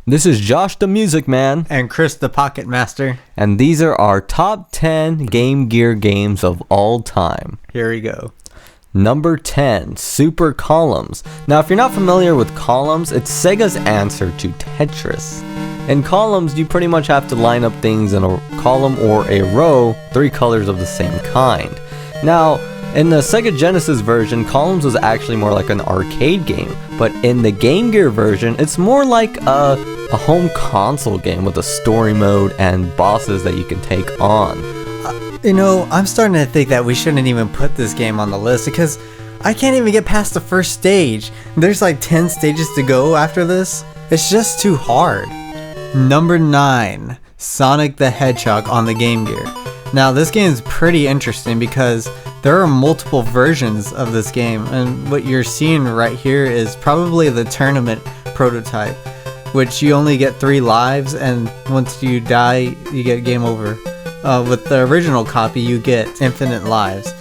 This is Josh the Music Man. And Chris the Pocket Master. And these are our top 10 Game Gear games of all time. Here we go. Number 10, Super Columns. Now, if you're not familiar with Columns, it's Sega's answer to Tetris. In Columns, you pretty much have to line up things in a column or a row, 3 colors of the same kind. Now, in the Sega Genesis version, Columns was actually more like an arcade game, but in the Game Gear version, it's more like a home console game with a story mode and bosses that you can take on. You know, I'm starting to think that we shouldn't even put this game on the list because I can't even get past the first stage. There's like 10 stages to go after this. It's just too hard. Number 9, Sonic the Hedgehog on the Game Gear. Now, this game is pretty interesting because there are multiple versions of this game, and what you're seeing right here is probably the tournament prototype, which you only get 3 lives, and once you die, you get game over. With the original copy, you get infinite lives.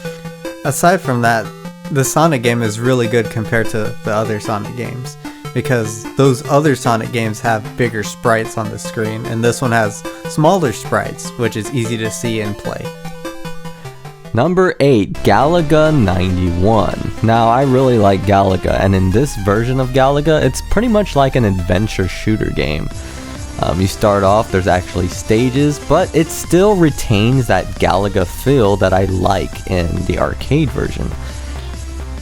Aside from that, the Sonic game is really good compared to the other Sonic games, because those other Sonic games have bigger sprites on the screen, and this one has smaller sprites, which is easy to see and play. Number 8, Galaga 91. Now, I really like Galaga, and in this version of Galaga, it's pretty much like an adventure shooter game. You start off, there's actually stages, but it still retains that Galaga feel that I like in the arcade version.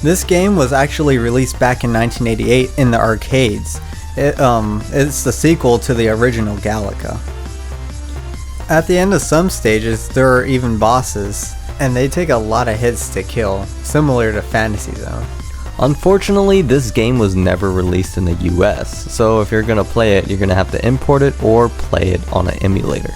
This game was actually released back in 1988 in the arcades. It's the sequel to the original Galaga. At the end of some stages, there are even bosses, and they take a lot of hits to kill, similar to Fantasy Zone. Unfortunately, this game was never released in the US, so if you're gonna play it, you're gonna have to import it or play it on an emulator.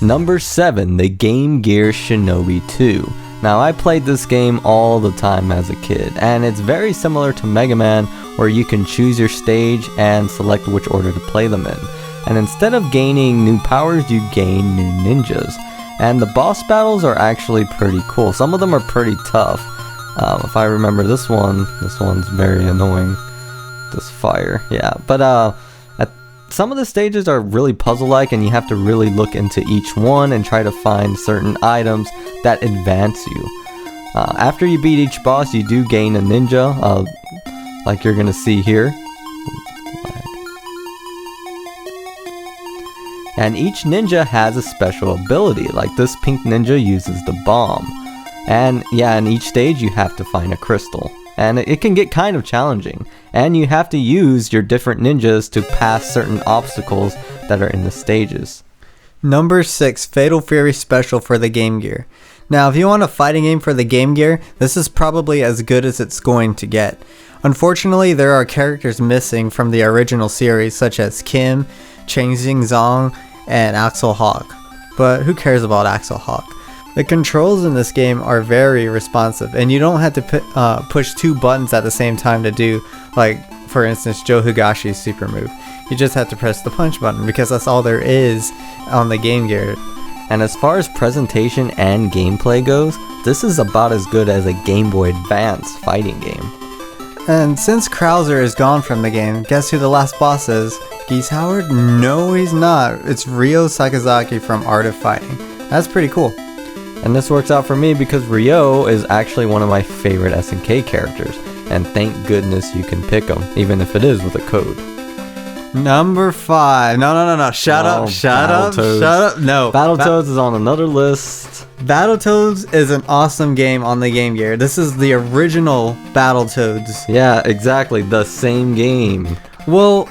Number 7, the Game Gear Shinobi II. Now, I played this game all the time as a kid, and it's very similar to Mega Man, where you can choose your stage and select which order to play them in. And instead of gaining new powers, you gain new ninjas. And the boss battles are actually pretty cool. Some of them are pretty tough. If I remember this one's very annoying. This fire, yeah. But some of the stages are really puzzle-like, and you have to really look into each one and try to find certain items that advance you. After you beat each boss, you do gain a ninja, like you're gonna see here. And each ninja has a special ability, like this pink ninja uses the bomb. And yeah, in each stage you have to find a crystal. And it can get kind of challenging. And you have to use your different ninjas to pass certain obstacles that are in the stages. Number 6, Fatal Fury Special for the Game Gear. Now, if you want a fighting game for the Game Gear, this is probably as good as it's going to get. Unfortunately, there are characters missing from the original series, such as Kim, Chang Zong, and Axel Hawk. But who cares about Axel Hawk? The controls in this game are very responsive, and you don't have to push 2 buttons at the same time to do, like, for instance, Joe Higashi's super move. You just have to press the punch button, because that's all there is on the Game Gear. And as far as presentation and gameplay goes, this is about as good as a Game Boy Advance fighting game. And since Krauser is gone from the game, guess who the last boss is? Geese Howard? No, he's not. It's Ryo Sakazaki from Art of Fighting. That's pretty cool. And this works out for me because Ryo is actually one of my favorite SNK characters. And thank goodness you can pick him, even if it is with a code. Number 5. No. Shut up. No. Battletoads is on another list. Battletoads is an awesome game on the Game Gear. This is the original Battletoads. Yeah, exactly. The same game. Well,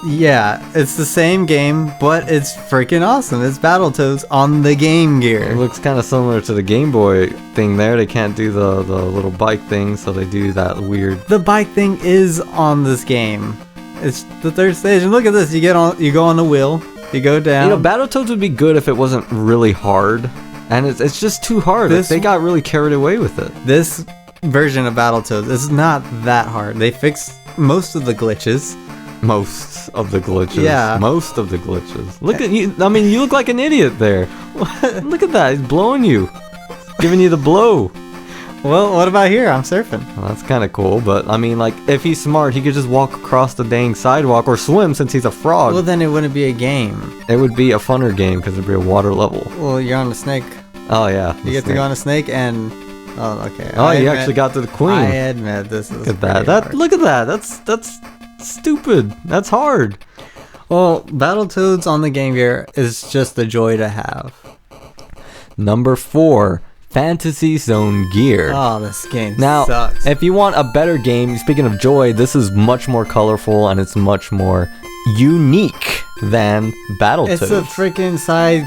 yeah, it's the same game, but it's freaking awesome. It's Battletoads on the Game Gear. It looks kind of similar to the Game Boy thing there. They can't do the little bike thing, so they do that weird... The bike thing is on this game. It's the 3rd stage, and look at this. You go on the wheel, you go down. You know, Battletoads would be good if it wasn't really hard, and it's just too hard. They got really carried away with it. This version of Battletoads is not that hard. They fixed most of the glitches. Most of the glitches. Yeah. Most of the glitches. Look at you. I mean, you look like an idiot there. Look at that. He's blowing you. Giving you the blow. Well, what about here? I'm surfing. Well, that's kind of cool, but I mean, like, if he's smart, he could just walk across the dang sidewalk or swim since he's a frog. Well, then it wouldn't be a game. It would be a funner game because it'd be a water level. Well, you're on the snake. Oh, yeah. You get to go on a snake and... Oh, okay. Oh, you actually got to the queen. I admit this is Look at that. Look at that. That's stupid. That's hard. Well, Battletoads on the Game Gear is just a joy to have. Number 4, Fantasy Zone Gear. Oh, this game Now, sucks. if you want a better game, speaking of joy, this is much more colorful and it's much more unique than Battletoads. It's a freaking side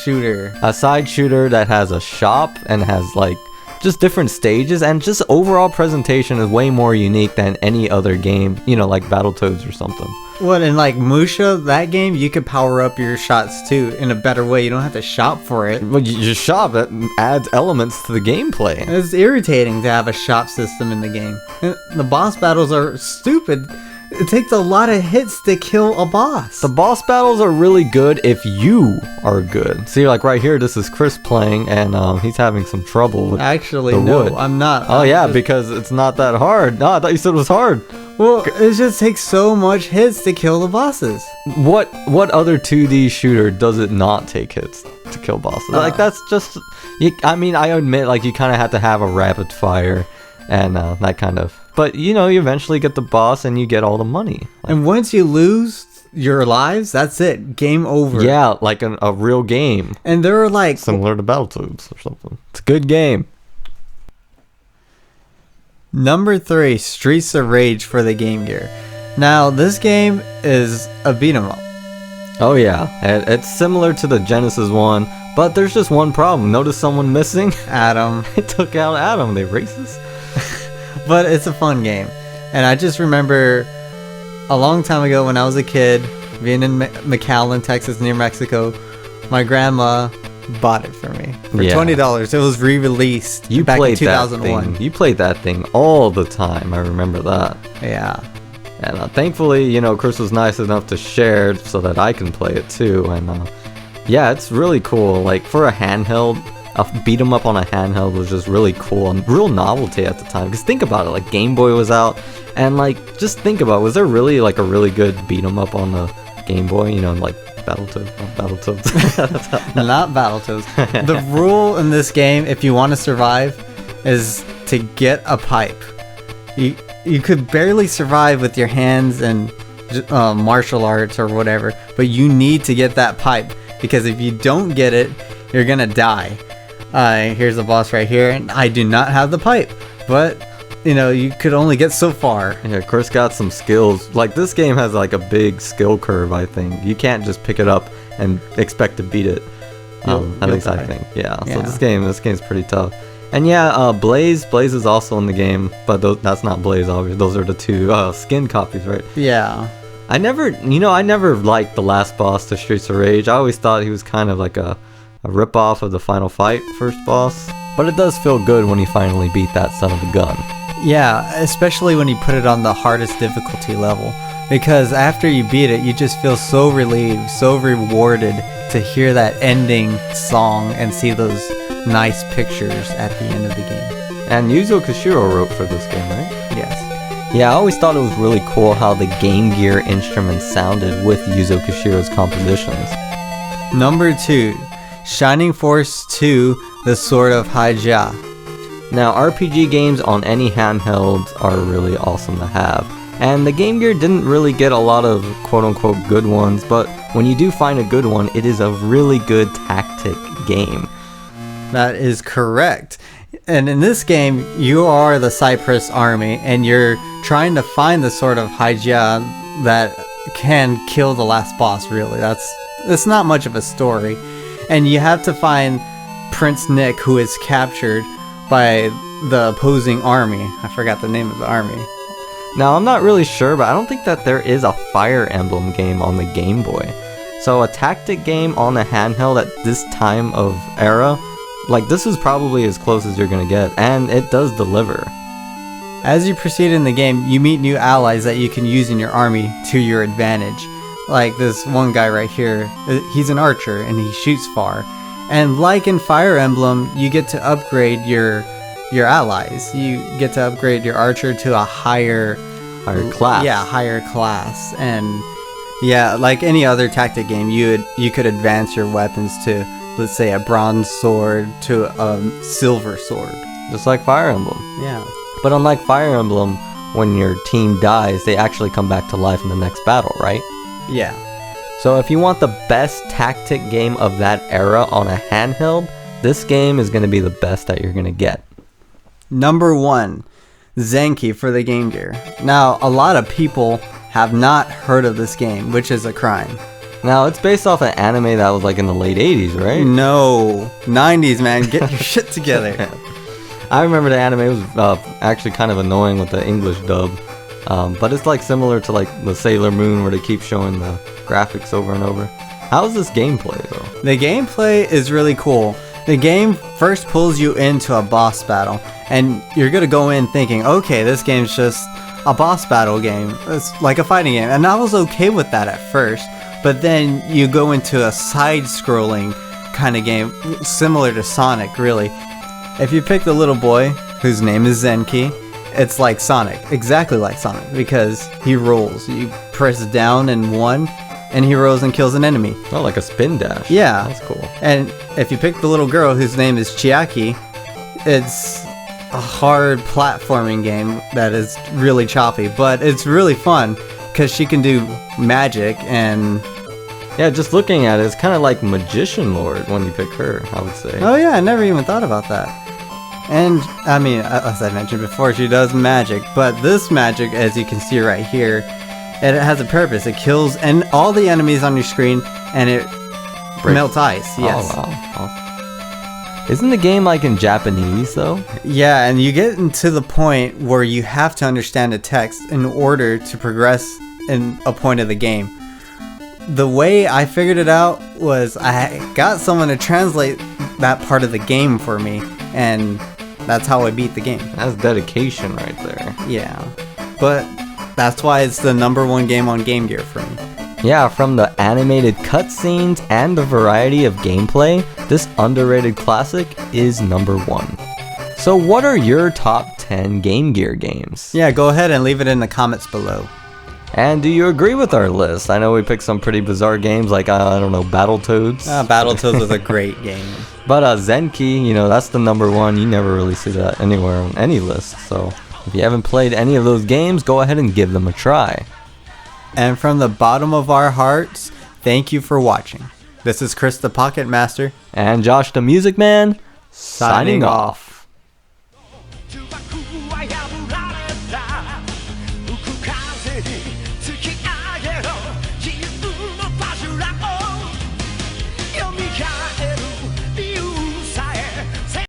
shooter. A side shooter that has a shop and has like just different stages, and just overall presentation is way more unique than any other game, you know, like Battletoads or something. What, in like Musha, that game, you could power up your shots too in a better way. You don't have to shop for it. Well, you just shop, that adds elements to the gameplay. It's irritating to have a shop system in the game. And the boss battles are stupid. It takes a lot of hits to kill a boss. The boss battles are really good if you are good. See, like right here, this is Chris playing, and he's having some trouble with Actually, the no, wood. I'm not. Oh yeah, because it's not that hard. No, I thought you said it was hard. Well, it just takes so much hits to kill the bosses. What other 2D shooter does it not take hits to kill bosses? Like that's just, I mean, I admit, like you kind of have to have a rapid fire and that kind of. But you know, you eventually get the boss and you get all the money. And once you lose your lives, that's it. Game over. Yeah, like a real game. And there are like Similar to Battletoads or something. It's a good game. Number 3, Streets of Rage for the Game Gear. Now, this game is a beat 'em up. Oh yeah, it's similar to the Genesis one, but there's just one problem. Notice someone missing? Adam. They took out Adam. They racist? But it's a fun game. And I just remember a long time ago when I was a kid, being in McAllen, Texas, near Mexico, my grandma bought it for me for Yeah. $20. It was re-released You back in played that 2001. thing. You played that thing all the time. I remember that. Yeah. And thankfully, you know, Chris was nice enough to share it so that I can play it too. And yeah, it's really cool. Like for a handheld, a beat 'em up on a handheld was just really cool and real novelty at the time. Because think about it, like Game Boy was out, and like just think about, was there really like a really good beat 'em up on the Game Boy? You know, like Battletoads. Not Battletoads. The rule in this game, if you want to survive, is to get a pipe. You could barely survive with your hands and martial arts or whatever, but you need to get that pipe, because if you don't get it, you're gonna die. Here's the boss right here, and I do not have the pipe, but you know, you could only get so far. Yeah, Chris got some skills. Like this game has like a big skill curve, I think. You can't just pick it up and expect to beat it. At least I think. Yeah. So this game's pretty tough. And yeah, Blaze is also in the game, but that's not Blaze, obviously. Those are the two skin copies, right? Yeah. I never liked the last boss to Streets of Rage. I always thought he was kind of like a rip-off of the Final Fight first boss. But it does feel good when you finally beat that son of a gun. Yeah, especially when you put it on the hardest difficulty level, because after you beat it, you just feel so relieved, so rewarded to hear that ending song and see those nice pictures at the end of the game. And Yuzo Koshiro wrote for this game, right? Yes. Yeah, I always thought it was really cool how the Game Gear instruments sounded with Yuzo Koshiro's compositions. Number 2, Shining Force 2, The Sword of Haija. Now, RPG games on any handhelds are really awesome to have, and the Game Gear didn't really get a lot of quote-unquote good ones, but when you do find a good one, it is a really good tactic game. That is correct. And in this game, you are the Cypress army, and you're trying to find the Sword of Haija that can kill the last boss, really. It's not much of a story. And you have to find Prince Nick, who is captured by the opposing army. I forgot the name of the army. Now, I'm not really sure, but I don't think that there is a Fire Emblem game on the Game Boy. So a tactic game on a handheld at this time of era, like this is probably as close as you're gonna get, and it does deliver. As you proceed in the game, you meet new allies that you can use in your army to your advantage. Like this one guy right here, he's an archer and he shoots far. And like in Fire Emblem, you get to upgrade your your allies. You get to upgrade your archer to a higher class. Yeah, higher class. And yeah, like any other tactic game, you could advance your weapons to, let's say, a bronze sword to a silver sword. Just like Fire Emblem. Yeah. But unlike Fire Emblem, when your team dies, they actually come back to life in the next battle, right? Yeah. So if you want the best tactic game of that era on a handheld, this game is going to be the best that you're going to get. Number 1, Zenki for the Game Gear. Now, a lot of people have not heard of this game, which is a crime. Now, it's based off an anime that was like in the late 80s, right? No, 90s, man. Get your shit together. I remember the anime was actually kind of annoying with the English dub. But it's like similar to like the Sailor Moon where they keep showing the graphics over and over. How's this gameplay though? The gameplay is really cool. The game first pulls you into a boss battle, and you're gonna go in thinking, okay, this game's just a boss battle game. It's like a fighting game, and I was okay with that at first. But then you go into a side-scrolling kind of game, similar to Sonic, really. If you pick the little boy, whose name is Zenki, it's like Sonic, exactly like Sonic, because he rolls. You press down and 1, and he rolls and kills an enemy. Oh, like a spin dash. Yeah. That's cool. And if you pick the little girl whose name is Chiaki, it's a hard platforming game that is really choppy, but it's really fun because she can do magic and... Yeah, just looking at it, it's kind of like Magician Lord when you pick her, I would say. Oh yeah, I never even thought about that. And, I mean, as I mentioned before, she does magic, but this magic, as you can see right here, it has a purpose. It kills all the enemies on your screen, and it melts ice. Yes. Oh, wow. Isn't the game like in Japanese, though? Yeah, and you get into the point where you have to understand the text in order to progress in a point of the game. The way I figured it out was I got someone to translate that part of the game for me, and that's how I beat the game. That's dedication right there. Yeah, but that's why it's the number 1 game on Game Gear for me. Yeah, from the animated cutscenes and the variety of gameplay, this underrated classic is number 1. So what are your top 10 Game Gear games? Yeah, go ahead and leave it in the comments below. And do you agree with our list? I know we picked some pretty bizarre games like, I don't know, Battletoads. Battletoads was a great game. But Zenki, you know, that's the number 1. You never really see that anywhere on any list. So if you haven't played any of those games, go ahead and give them a try. And from the bottom of our hearts, thank you for watching. This is Chris the Pocket Master. And Josh the Music Man, signing off.